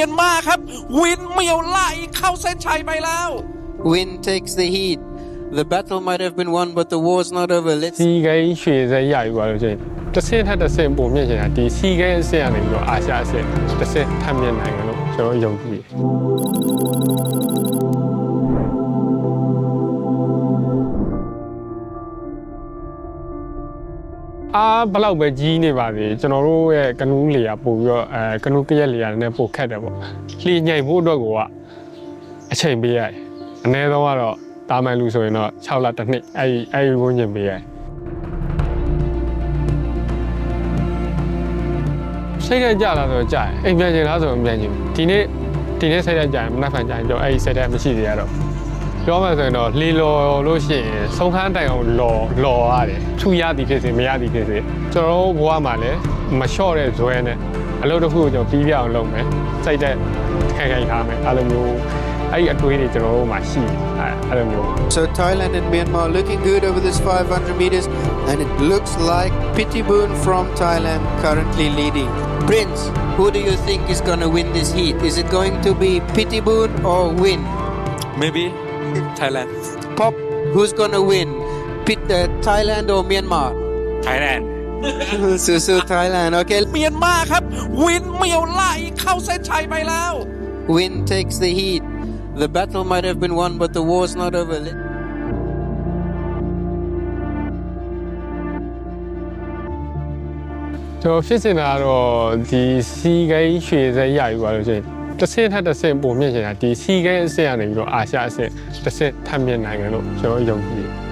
มียนมาครับวินเหมียวไล่เข้าเส้นชัยไปแล้ว Win takes the heat. The battle might have been won, but the war's not over. Let's စီကဲရွှေစဲရယူပါလို့ချင်းတစ်ဆင့်ထက်တစ်ဆင့်ပုံမြင့်ချင်တာဒီစီကဲအဆင့်ကနေပြီးတော့အာရှအဆင့်တစ်ဆင့်ထပ်မြင့်နိုင်တယ်လို့ကျွန်တော်ယုံကြည်တယ်ဘလောက်ပဲကြီးနေပါစေကျွန်တော်တို့ရဲ့ကနူးလေယာပို့ပြီးတော့ကနူးကရက်လေယာနဲ့ပို့ခတ်တယ်ပေါ့လှီညိုင်ဖို့အတွက်ကအချိန်ပေးရတယ်အနည်းဆုံးကတော့တာမန်လူဆိုရင်တော့6လတစ်နှစ်အဲ့ဝန်းကျင်ပေးရတယ်စိတ်ရကြလားဆိုကြာအိမ်ပြန်ချင်လားဆိုရင်ပြန်ချင်ဒီနေ့စိတ်ရကြရင်မနှက်ဖန်ကြရင်တော့အဲ့ဒီစိတ်ရမရှိသေးရတော့ပြောမှဆိုရင်တော့လီလော်လို့ရှိရင်ဆုံးခန်းတိုင်အောင်လော်ရတယ်ထူရသည်ဖြစ်စေမရသည်ဖြစ်စေကျွန်တော်တို့ဘဝမှာလည်းမလျှော့တဲ့ဇွဲနဲ့အလုပ်တစ်ခုကိုကျွန်တော်ပြီးပြအောင်လုပ်မယ်စိတ်တဲ့ခိုင်ထားမယ်အဲ့လိုမျိုးအဲ့ဒီအတွေးတွေကျွန်တော်တို့မှာရှိအဲ့လိုမျိုး So Thailand and Myanmar looking good over this 500 meters, and it looks like Pittiboon from Thailand currently leading. Prince, who do you think is going to win this heat? Is it going to be Pittiboon or Win? maybe Thailand Pop, who's going to win? Thailand or Myanmar? Thailand So Thailand, okay. เมียนมาครับวินเหมียวไล่เข้าเส้นชัยไปแล้ว Win takes the heat. The battle might have been won, but the war's not over. ကျွန်တော်ဖြစ်စင်တာကတော့ဒီစီကဲရွှေစဲရယူပါလို့ချင်းတစ်ဆင့်ထက်တစ်ဆင့်ပုံမြင့်ချင်တာဒီစီကဲအဆင့်ကနေပြီးတော့အာရှအဆင့်တစ်ဆင့်ထပ်မြင့်နိုင်တယ်လို့ကျွန်တော်ယုံကြည်တယ်